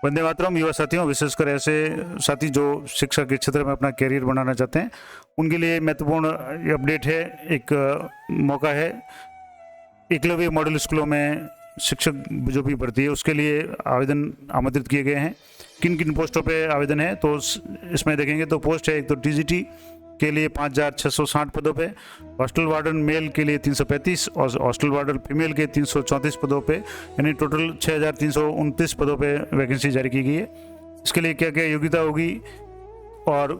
वंदे मातरम युवा साथियों, विशेषकर ऐसे साथी जो शिक्षा के क्षेत्र में अपना कैरियर बनाना चाहते हैं, उनके लिए महत्वपूर्ण अपडेट है। एक मौका है। एकलव्य मॉडल स्कूलों में शिक्षक जो भी भर्ती है उसके लिए आवेदन आमंत्रित किए गए हैं। किन किन पोस्टों पे आवेदन है तो इसमें देखेंगे तो पोस्ट है। एक तो टीजीटी के लिए 5660 पदों पे, हॉस्टल वार्डन मेल के लिए 335 और हॉस्टल वार्डन फीमेल के 334 पदों पे, यानी टोटल 6329 पदों पे वैकेंसी जारी की गई है। इसके लिए क्या क्या योग्यता होगी और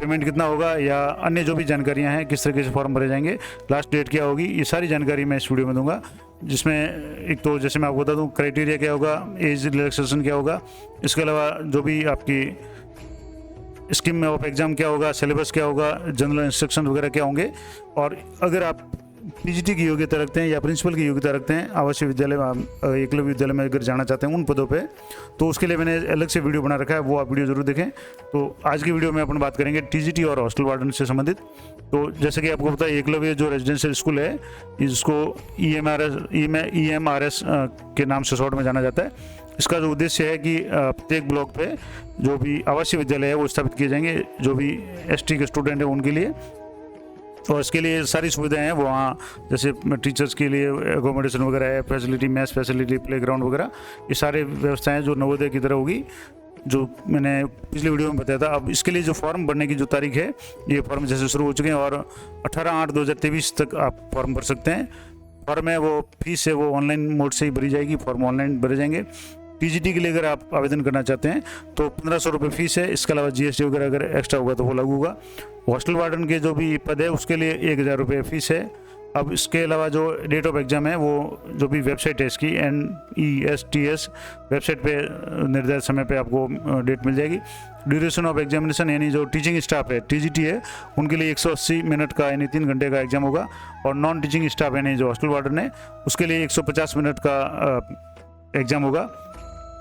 पेमेंट कितना होगा या अन्य जो भी जानकारियां हैं, किस तरीके से फॉर्म भरे जाएंगे, लास्ट डेट क्या होगी, ये सारी जानकारी मैं इस वीडियो में दूंगा। जिसमें एक तो जैसे मैं आपको बता दूं क्राइटेरिया क्या होगा, एज रिलैक्सेशन क्या होगा, इसके अलावा जो भी आपकी स्कीम ऑफ एग्जाम क्या होगा, सिलेबस क्या होगा, जनरल इंस्ट्रक्शन वगैरह क्या होंगे। और अगर आप पीजीटी की योग्यता रखते हैं या प्रिंसिपल की योग्यता रखते हैं, आवासीय विद्यालय में, एकलव्य विद्यालय में अगर जाना चाहते हैं उन पदों पे, तो उसके लिए मैंने अलग से वीडियो बना रखा है, वो आप वीडियो जरूर देखें। तो आज की वीडियो में अपन बात करेंगे टीजीटी और हॉस्टल वार्डन से संबंधित। तो जैसे कि आपको पता है, एकलव्य जो रेजिडेंशियल स्कूल है इसको EMRS के नाम से शॉर्ट में जाना जाता है। इसका जो उद्देश्य है कि प्रत्येक ब्लॉक पे जो भी आवासीय विद्यालय है वो स्थापित किए जाएंगे, जो भी ST के स्टूडेंट हैं उनके लिए। और इसके लिए सारी सुविधाएं हैं वहाँ, जैसे टीचर्स के लिए एकोमोडेशन वगैरह है, फैसिलिटी, मैथ्स फैसिलिटी, प्लेग्राउंड वगैरह, ये सारे व्यवस्थाएं जो नवोदय की तरह होगी, जो मैंने पिछले वीडियो में बताया था। अब इसके लिए जो फॉर्म भरने की जो तारीख है, ये फॉर्म जैसे शुरू हो चुके हैं और 18/8/2023 तक आप फॉर्म भर सकते हैं। फॉर्म है वो फीस है वो ऑनलाइन मोड से ही भरी जाएगी, फॉर्म ऑनलाइन भरे जाएंगे। टीजीटी के लिए अगर आप आवेदन करना चाहते हैं तो 1500 रुपये फीस है। इसके अलावा GST वगैरह अगर एक्स्ट्रा होगा तो वो लागू होगा। हॉस्टल वार्डन के जो भी पद है उसके लिए 1000 रुपये फीस है। अब इसके अलावा जो डेट ऑफ एग्जाम है वो जो भी वेबसाइट है इसकी NESTS वेबसाइट पे निर्धारित समय पे आपको डेट मिल जाएगी। ड्यूरेशन ऑफ एग्जामिनेशन, यानी जो टीचिंग स्टाफ है टीजीटी है उनके लिए 180 मिनट का यानी 3 घंटे का एग्जाम होगा। और नॉन टीचिंग स्टाफ यानी जो हॉस्टल वार्डन है उसके लिए 150 मिनट का एग्जाम होगा।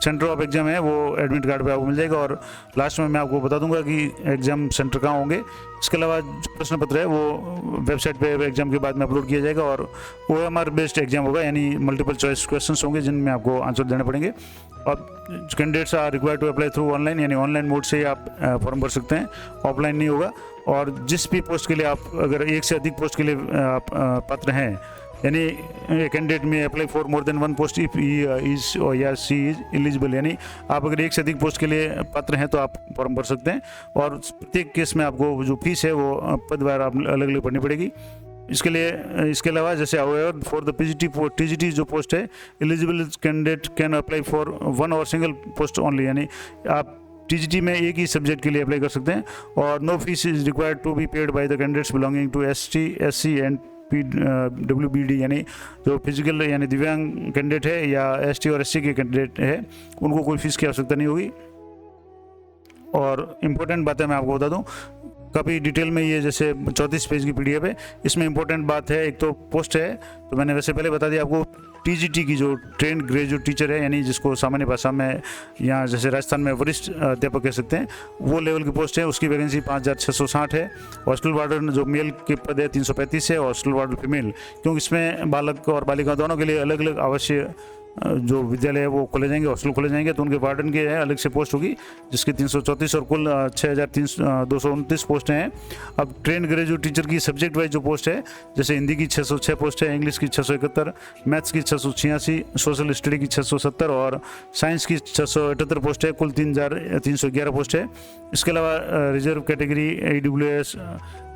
सेंटर ऑफ एग्जाम है वो एडमिट कार्ड पे आपको मिल जाएगा। और लास्ट में मैं आपको बता दूंगा कि एग्जाम सेंटर कहाँ होंगे। इसके अलावा जो प्रश्न पत्र है वो वेबसाइट पे एग्जाम के बाद में अपलोड किया जाएगा और OMR बेस्ड एग्जाम होगा, यानी मल्टीपल चॉइस क्वेश्चंस होंगे जिनमें आपको आंसर देने पड़ेंगे। और candidates are required to apply through online, यानी ऑनलाइन मोड से ही आप फॉर्म भर सकते हैं, ऑफलाइन नहीं होगा। और जिस भी पोस्ट के लिए आप अगर एक से अधिक पोस्ट के लिए आप पात्र हैं, यानी कैंडिडेट में apply for more than 1 post if is या सी इज एलिजिबल, यानी आप अगर एक से अधिक पोस्ट के लिए पात्र हैं तो आप फॉर्म भर सकते हैं। और प्रत्येक केस में आपको जो फीस है वो पदवार आप अलग अलग भरनी पड़ेगी। इसके अलावा जैसे फॉर द टीजीटी जो पोस्ट है, eligible candidate can apply for 1 और सिंगल पोस्ट ओनली, यानी आप टीजीटी में एक ही सब्जेक्ट के लिए अप्लाई कर सकते हैं। और no fees is required to be paid by the candidates belonging to ST SC and WBD, यानी जो फिजिकल यानी दिव्यांग कैंडिडेट है या ST और SC के कैंडिडेट है उनको कोई फीस की आवश्यकता नहीं होगी। और इम्पोर्टेंट बात है मैं आपको बता दूं, काफ़ी डिटेल में ये जैसे 34 पेज की PDF है, इसमें इंपॉर्टेंट बात है। एक तो पोस्ट है तो मैंने वैसे पहले बता दिया आपको, टीजीटी की जो ट्रेंड ग्रेजुएट टीचर है, यानी जिसको सामान्य भाषा में यहाँ जैसे राजस्थान में वरिष्ठ अध्यापक कह सकते हैं, वो लेवल की पोस्ट है। उसकी वैकेंसी 5660 है। हॉस्टल वार्डन जो मेल के पद है 335 है। हॉस्टल वार्डन फीमेल, क्योंकि इसमें बालक और बालिका दोनों के लिए अलग अलग आवश्यक जो विद्यालय है वो खोले जाएंगे, हॉस्टल खोले जाएंगे, तो उनके वार्डन के अलग से पोस्ट होगी, जिसकी 334 और कुल 6229 पोस्टें हैं। अब ट्रेंड ग्रेजुएट टीचर की सब्जेक्ट वाइज जो पोस्ट है, जैसे हिंदी की 606 पोस्ट है, इंग्लिश की 671, मैथ्स की 686, सोशल स्टडी की 670 और साइंस की 678 पोस्ट है। कुल 3311 पोस्ट है। इसके अलावा reserve category, AWS,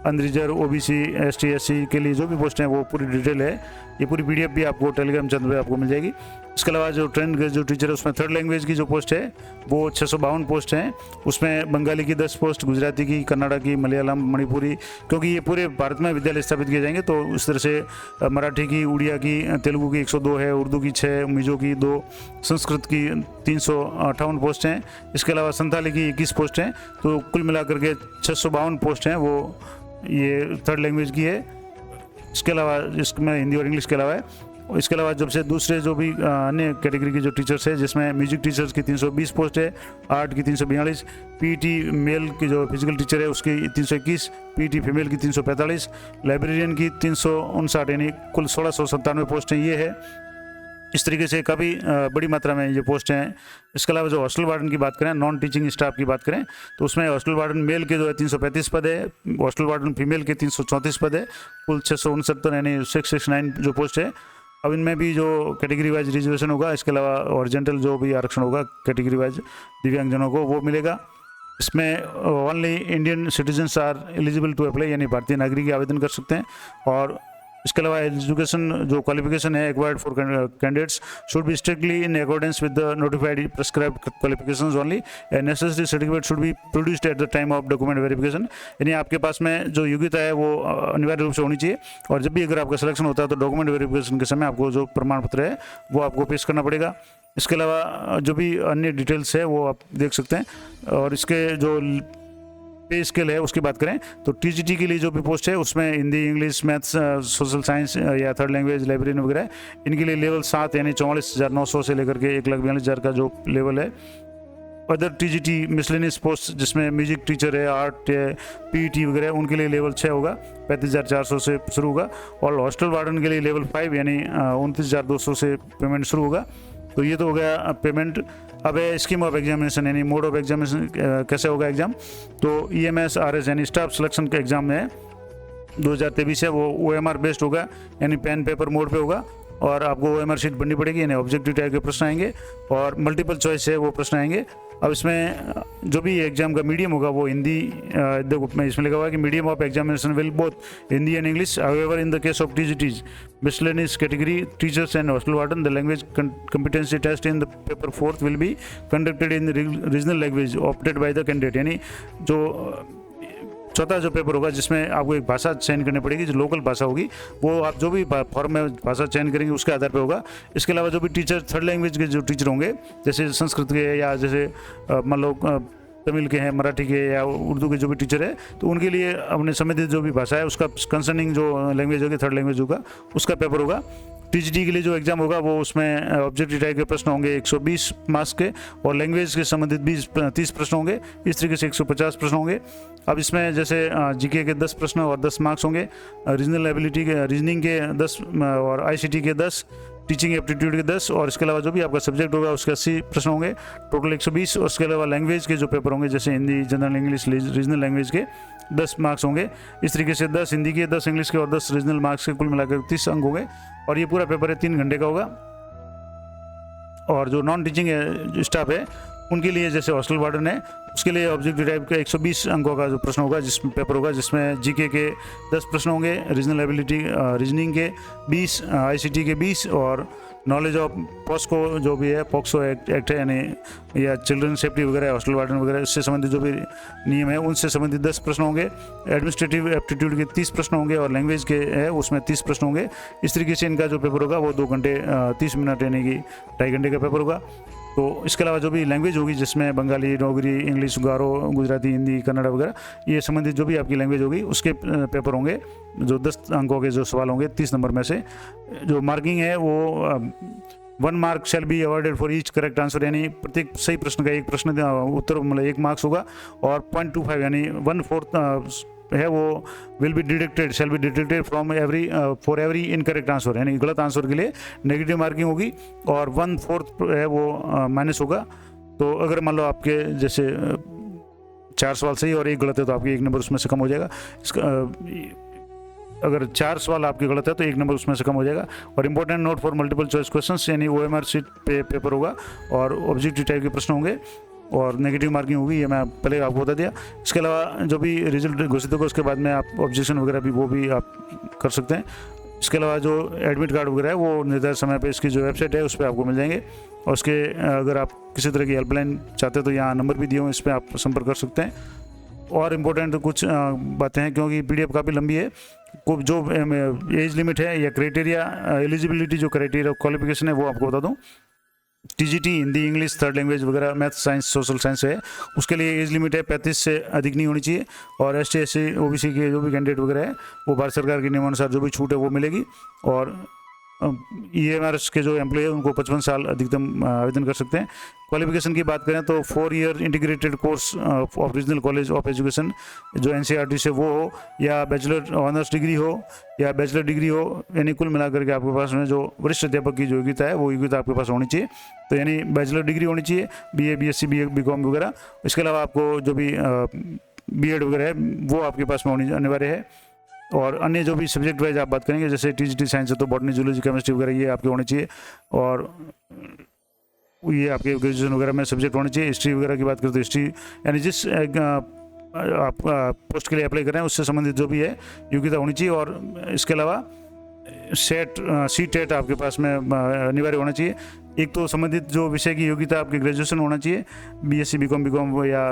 unreserve, OBC, ST SC के लिए जो भी पोस्ट हैं वो पूरी डिटेल है। ये पूरी PDF भी आपको टेलीग्राम चैनल पे आपको मिल जाएगी। इसके अलावा जो ट्रेंड ग्रेजुएट टीचर है उसमें 3rd लैंग्वेज की जो पोस्ट है वो 652 पोस्ट हैं। उसमें बंगाली की 10 पोस्ट, गुजराती की, कन्नड़ा की, मलयालम, मणिपुरी, क्योंकि ये पूरे भारत में विद्यालय स्थापित किए जाएंगे तो उस तरह से मराठी की, उड़िया की, तेलुगु की 102 है, उर्दू की 6, मिजो की 2, संस्कृत की 358 पोस्ट हैं। इसके अलावा संथाली की 21 पोस्ट हैं। तो कुल मिलाकर के 652 पोस्ट हैं, वो ये 3rd लैंग्वेज की है। इसके अलावा इसमें हिंदी और इंग्लिश के अलावा है। इसके अलावा जब से दूसरे जो भी अन्य कैटेगरी के जो टीचर्स है, जिसमें म्यूजिक टीचर्स की 320 पोस्ट है, आर्ट की 342, PET मेल की जो फिजिकल टीचर है उसकी 321, PET फीमेल की 345, लाइब्रेरियन की 359, यानी कुल 1697 पोस्टें ये है। इस तरीके से काफ़ी बड़ी मात्रा में ये पोस्ट हैं। इसके अलावा जो हॉस्टल वार्डन की बात करें, नॉन टीचिंग स्टाफ की बात करें, तो उसमें हॉस्टल वार्डन मेल के जो है 335 पद है, हॉस्टल वार्डन फीमेल के 334 पद है, कुल 669 यानी 669 जो पोस्ट है। अब इनमें भी जो कैटेगरी वाइज रिजर्वेशन होगा, इसके अलावा ऑरिजेंटल जो भी आरक्षण होगा कैटेगरी वाइज दिव्यांगजनों को वो मिलेगा। इसमें only Indian citizens are eligible to apply, यानी भारतीय नागरिक आवेदन कर सकते हैं। और इसके अलावा एजुकेशन जो क्वालिफिकेशन है acquired for candidates should be strictly in accordance with the notified prescribed qualifications only, and necessary certificate should be produced at the time of document verification. यानी आपके पास में जो योग्यता है वो अनिवार्य रूप से होनी चाहिए, और जब भी अगर आपका सिलेक्शन होता है तो डॉक्यूमेंट वेरिफिकेशन के समय आपको जो प्रमाण पत्र है वो आपको पेश करना पड़ेगा। इसके अलावा जो भी अन्य डिटेल्स है वो आप देख सकते हैं। और इसके जो पे स्केल है उसकी बात करें तो टीजीटी के लिए जो भी पोस्ट है उसमें Hindi, English, maths, social science या थर्ड लैंग्वेज, लाइब्रेरियन वगैरह, इनके लिए लेवल 7 यानी 44,900 से लेकर के 1,42,000 का जो लेवल है। अदर टीजीटी मिसलेनियस पोस्ट जिसमें म्यूजिक टीचर है, आर्ट है, पीईटी वगैरह, उनके लिए लेवल 6 होगा, 35,400 से शुरू होगा। और हॉस्टल वार्डन के लिए लेवल 5 यानी 29,200 से पेमेंट शुरू होगा। तो ये तो हो गया पेमेंट। अब है स्कीम ऑफ एग्जामिनेशन यानी मोड ऑफ एग्जामिनेशन, कैसे होगा एग्जाम। तो EMS-RS यानी स्टाफ सिलेक्शन का एग्जाम है 2023 है, वो OMR बेस्ड होगा यानी पेन पेपर मोड पे होगा, और आपको OMR शीट बननी पड़ेगी, यानी ऑब्जेक्टिव टाइप के प्रश्न आएंगे और मल्टीपल चॉइस है वो प्रश्न आएंगे। अब इसमें जो भी एग्जाम का मीडियम होगा वो हिंदी, देखो मैं इसमें लिखा हुआ है कि medium of examination will both Hindi and English, however in the case of TGTs miscellaneous category teachers and hostel warden the language competency test in the paper 4th will be conducted in the regional language opted by the candidate। यानी जो चौथा जो paper होगा जिसमें आपको एक भाषा चयन करनी पड़ेगी, जो लोकल भाषा होगी वो आप जो भी फॉर्म में भाषा चयन करेंगे उसके आधार पर होगा। इसके अलावा जो भी टीचर थर्ड लैंग्वेज के जो टीचर होंगे, जैसे संस्कृत के या जैसे मान लो तमिल के हैं, मराठी के या उर्दू के जो भी टीचर है, तो उनके लिए अपने संबंधित जो भी भाषा है उसका कंसर्निंग जो लैंग्वेज होगी, थर्ड लैंग्वेज होगा, उसका पेपर होगा। TGT के लिए जो एग्जाम होगा वो उसमें ऑब्जेक्टिव टाइप के प्रश्न होंगे 120 मार्क्स के, और लैंग्वेज के संबंधित 30 प्रश्न होंगे। इस तरीके से 150 प्रश्न होंगे। अब इसमें जैसे GK के 10 प्रश्न और 10 मार्क्स होंगे, रीजनल एबिलिटी के, रीजनिंग के 10 और ICT के 10, टीचिंग एप्टीट्यूड के 10, और इसके अलावा जो भी आपका सब्जेक्ट होगा उसके 80 प्रश्न होंगे, टोटल 120। और इसके अलावा लैंग्वेज के जो पेपर होंगे जैसे Hindi, general English, regional language के 10 मार्क्स होंगे। इस तरीके से 10 हिंदी के, 10 इंग्लिश के और 10 रीजनल मार्क्स के कुल मिलाकर 30 अंक होंगे। और ये पूरा पेपर है 3 घंटे का होगा। और जो नॉन टीचिंग स्टाफ है उनके लिए जैसे हॉस्टल वार्डन है उसके लिए ऑब्जेक्टिव टाइप का 120 अंकों का जो प्रश्न होगा, जिस पेपर होगा जिसमें GK के 10 प्रश्न होंगे, रीजनल एबिलिटी रीजनिंग के 20, ICT के 20, और नॉलेज ऑफ पॉस्को जो भी है, पॉक्सो एक्ट है यानी या चिल्ड्रन सेफ्टी वगैरह, हॉस्टल वार्डन वगैरह, इससे संबंधित जो भी नियम है उनसे संबंधित 10 प्रश्न होंगे। एडमिनिस्ट्रेटिव एप्टीट्यूड के 30 प्रश्न होंगे, और लैंग्वेज के है उसमें 30 प्रश्न होंगे। इस तरीके से इनका जो पेपर होगा वो 2 घंटे 30 मिनट यानी कि 2.5 घंटे का पेपर होगा। तो इसके अलावा जो भी लैंग्वेज होगी जिसमें बंगाली, डोगरी, इंग्लिश, गारो, गुजराती, हिंदी, कन्नड़ वगैरह, ये संबंधित जो भी आपकी लैंग्वेज होगी उसके पेपर होंगे, जो 10 अंकों के जो सवाल होंगे 30 नंबर में से। जो मार्किंग है वो 1 mark shall be awarded for each correct answer, यानी प्रत्येक सही प्रश्न का एक प्रश्न उत्तर मतलब 1 मार्क्स होगा। और 0.25 यानी 1/4 है वो will be deducted, shall be deducted from for every incorrect answer, यानी गलत आंसर के लिए नेगेटिव मार्किंग होगी। और 1/4 है वो माइनस होगा। तो अगर मान लो आपके जैसे 4 सवाल सही और 1 गलत है तो आपके 1 नंबर उसमें से कम हो जाएगा। इसका अगर 4 सवाल आपके गलत है तो 1 नंबर उसमें से कम हो जाएगा। और important note for multiple choice questions यानी OMR शीट पे पेपर होगा, और ऑब्जेक्टिव टाइप के प्रश्न होंगे, और नेगेटिव मार्किंग होगी, ये मैं पहले आपको बता दिया। इसके अलावा जो भी रिजल्ट घोषित होगा उसके बाद में आप ऑब्जेक्शन वगैरह भी वो भी आप कर सकते हैं। इसके अलावा जो एडमिट कार्ड वगैरह है वो निर्धारित समय पे इसकी जो वेबसाइट है उस पर आपको मिल जाएंगे। और उसके अगर आप किसी तरह की हेल्पलाइन चाहते हैं तो यहाँ नंबर भी दिए हुए, इस पर आप संपर्क कर सकते हैं। और इम्पोर्टेंट कुछ बातें हैं क्योंकि PDF काफ़ी लंबी है। जो एज लिमिट है या क्राइटेरिया एलिजिबिलिटी जो क्राइटेरिया क्वालिफिकेशन है वो आपको बता दूँ। TGT Hindi, English, third language वगैरह, मैथ, साइंस, सोशल साइंस है, उसके लिए एज लिमिट है 35 से अधिक नहीं होनी चाहिए। और ST SC OBC के जो भी कैंडिडेट वगैरह है वो भारत सरकार के नियमानुसार जो भी छूट है वो मिलेगी। और EMRS के जो एम्प्लॉय है उनको 55 साल अधिकतम आवेदन कर सकते हैं। क्वालिफिकेशन की बात करें तो 4 year integrated course of regional college of education जो NCERT से वो हो, या बैचलर ऑनर्स डिग्री हो या बैचलर डिग्री हो, यानी कुल मिलाकर के आपके पास में जो वरिष्ठ अध्यापक की जो योग्यता है वो योग्यता आपके पास होनी चाहिए। तो यानी बैचलर डिग्री होनी चाहिए, BA BSc BCom वगैरह। इसके अलावा आपको जो भी B.Ed वगैरह है वो आपके पास में होनी अनिवार्य है। और अन्य जो भी सब्जेक्ट वाइज आप बात करेंगे, जैसे TGT साइंस है तो बॉटनी जूलॉजी केमिस्ट्री वगैरह ये आपके होने चाहिए, और ये आपके ग्रेजुएशन वगैरह में सब्जेक्ट होने चाहिए। हिस्ट्री वगैरह की बात करें तो हिस्ट्री, यानी जिस आप पोस्ट के लिए अप्लाई कर रहे हैं उससे संबंधित जो भी है योग्यता होनी चाहिए। और इसके अलावा CTET आपके पास में अनिवार्य होना चाहिए। एक तो संबंधित जो विषय की योग्यता आपकी ग्रेजुएशन होना चाहिए, BSc BCom या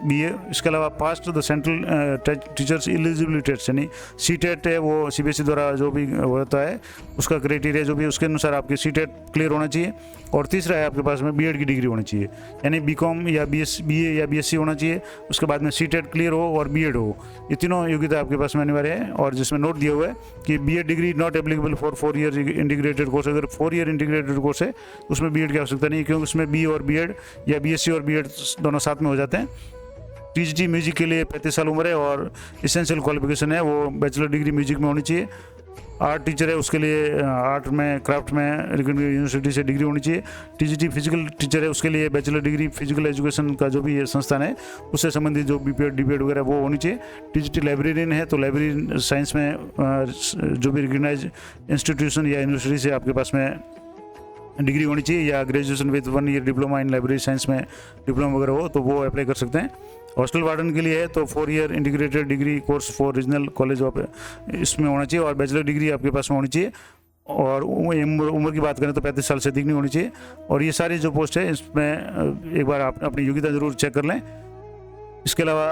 BA। इसके अलावा passed the central teachers eligibility test, यानी CTET है वो CBSE द्वारा जो भी होता है उसका क्राइटेरिया जो भी उसके अनुसार आपकी CTET क्लियर होना चाहिए। और तीसरा है आपके पास में B.Ed की डिग्री होनी चाहिए, यानी BCom या BA या BSc होना चाहिए। उसके बाद में CTET क्लियर हो और B.Ed हो, ये तीनों योग्यता आपके पास में अनिवार्य है। और जिसमें नोट दिया हुआ है कि B.Ed degree not applicable for 4 year integrated course. अगर 4 ईयर इंटीग्रेटेड कोर्स है उसमें B.Ed की आवश्यकता नहीं है, क्योंकि उसमें B और B.Ed या BSc और B.Ed दोनों साथ में हो जाते हैं। TGT म्यूजिक के लिए 35 साल उम्र है और इसेंशियल क्वालिफिकेशन है वो बैचलर डिग्री म्यूजिक में होनी चाहिए। आर्ट टीचर है उसके लिए आर्ट में क्राफ्ट में यूनिवर्सिटी से डिग्री होनी चाहिए। TGT फिजिकल टीचर है उसके लिए बैचलर डिग्री फिजिकल एजुकेशन का जो भी ये संस्थान है उससे संबंधित जो B.Ed D.Ed वगैरह वो होनी चाहिए। TGT लाइब्रेरियन है तो लाइब्रेरी साइंस में जो भी रिकग्नाइज इंस्टीट्यूशन या यूनिवर्सिटी से आपके पास में डिग्री होनी चाहिए, या graduation with 1 year diploma in library science में डिप्लोमा वगैरह हो तो वो अप्लाई कर सकते हैं। हॉस्टल वार्डन के लिए है तो 4 year integrated degree course for regional college of इसमें होना चाहिए, और बैचलर डिग्री आपके पास में होनी चाहिए। और उम्र की बात करें तो 35 साल से अधिक नहीं होनी चाहिए। और ये सारी जो पोस्ट है इसमें एक बार आप अपनी योग्यता ज़रूर चेक कर लें। इसके अलावा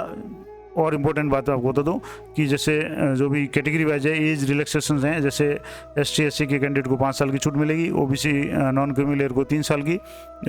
और इम्पोर्टेंट बात आपको बता दूँ कि जैसे जो भी कैटेगरी वाइज है एज रिलैक्सेशन हैं, जैसे ST SC के कैंडिडेट को 5 साल की छूट मिलेगी, OBC नॉन क्रीमी लेयर को 3 साल की,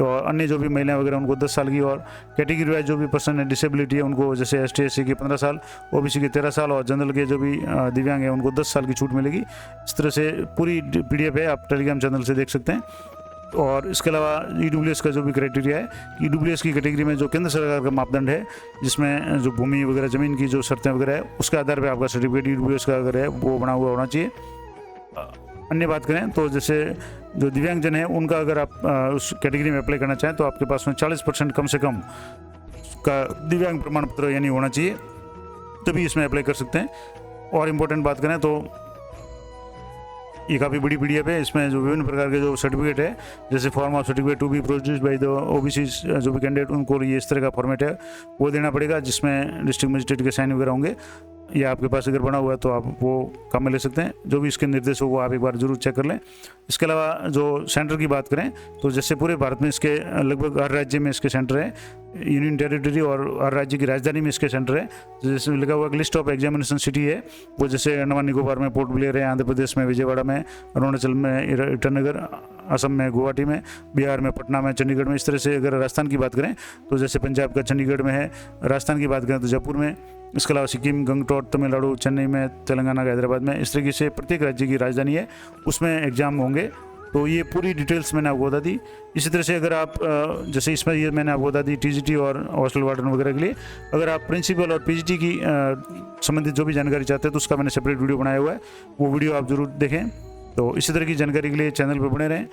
और अन्य जो भी महिलाएं वगैरह उनको 10 साल की, और कैटेगरी वाइज जो भी पर्सन है डिसेबिलिटी है उनको जैसे ST SC के 15 साल, OBC के 13 साल, और जनरल के जो भी दिव्यांग है उनको 10 साल की छूट मिलेगी। इस तरह से पूरी PDF है, आप टेलीग्राम चैनल से देख सकते हैं। और इसके अलावा EWS का जो भी क्राइटेरिया है, EWS की कैटेगरी में जो केंद्र सरकार का मापदंड है जिसमें जो भूमि वगैरह ज़मीन की जो शर्तें वगैरह है उसके आधार पर आपका सर्टिफिकेट EWS का अगर है वो बना हुआ होना चाहिए। अन्य बात करें तो जैसे जो दिव्यांगजन है उनका अगर आप उस कैटेगरी में अप्लाई करना चाहें तो आपके पास में 40% कम से कम का दिव्यांग प्रमाण पत्र यानी होना चाहिए, तभी इसमें अप्लाई कर सकते हैं। और इम्पोर्टेंट बात करें तो ये काफ़ी बड़ी PDF है, इसमें जो विभिन्न प्रकार के जो सर्टिफिकेट है जैसे form of certificate to be produced by the OBC जो भी कैंडिडेट उनको ये इस तरह का फॉर्मेट है वो देना पड़ेगा, जिसमें डिस्ट्रिक्ट मजिस्ट्रेट के साइन वगैरह होंगे। या आपके पास अगर बना हुआ है तो आप वो काम में ले सकते हैं। जो भी इसके निर्देश हो वो आप एक बार जरूर चेक कर लें। इसके अलावा जो सेंटर की बात करें तो जैसे पूरे भारत में इसके लगभग हर राज्य में इसके सेंटर है, यूनियन टेरिटरी और हर राज्य की राजधानी में इसके सेंटर है। जैसे लगा हुआ लिस्ट ऑफ एग्जामिनेशन सिटी है वो जैसे अंडमान निकोबार में पोर्ट ब्लेयर है, आंध्र प्रदेश में विजयवाड़ा में, अरुणाचल में ईटानगर, असम में गुवाहाटी में, बिहार में पटना में, चंडीगढ़ में। इस तरह से अगर राजस्थान की बात करें तो जैसे पंजाब का चंडीगढ़ में है, राजस्थान की बात करें तो जयपुर में, इसके अलावा सिक्किम, गंगटोट, तमिलनाडु, चेन्नई में, तेलंगाना का हैदराबाद में। इस तरीके से प्रत्येक राज्य की राजधानी है उसमें एग्ज़ाम होंगे। तो ये पूरी डिटेल्स मैंने आपको बता दी। इसी तरह से अगर आप जैसे इसमें ये मैंने आपको बता दी TGT और हॉस्टल वार्डन वगैरह के लिए, अगर आप प्रिंसिपल और PGT की संबंधित जो भी जानकारी चाहते हैं तो उसका मैंने सेपरेट वीडियो बनाया हुआ है, वो वीडियो आप ज़रूर देखें। तो इसी तरह की जानकारी के लिए चैनल पर बने रहें,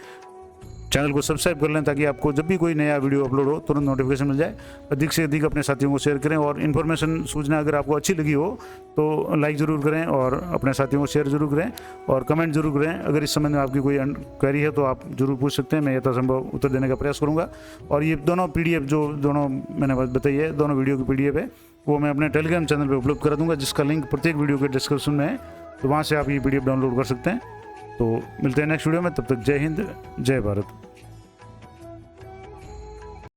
चैनल को सब्सक्राइब कर लें ताकि आपको जब भी कोई नया वीडियो अपलोड हो तुरंत नोटिफिकेशन मिल जाए। अधिक से अधिक अपने साथियों को शेयर करें, और इन्फॉर्मेशन सूचना अगर आपको अच्छी लगी हो तो लाइक ज़रूर करें और अपने साथियों को शेयर जरूर करें और कमेंट जरूर करें। अगर इस संबंध में आपकी कोई क्वेरी है तो आप जरूर पूछ सकते हैं, मैं यथासंभव उत्तर देने का प्रयास करूँगा। और ये दोनों PDF जो दोनों मैंने बताई है, दोनों वीडियो की PDF है वो मैं अपने टेलीग्राम चैनल पर उपलब्ध करा दूँगा, जिसका लिंक प्रत्येक वीडियो के डिस्क्रिप्शन में है, तो वहाँ से आप ये PDF डाउनलोड कर सकते हैं। तो मिलते हैं नेक्स्ट वीडियो में, तब तक जय हिंद, जय भारत।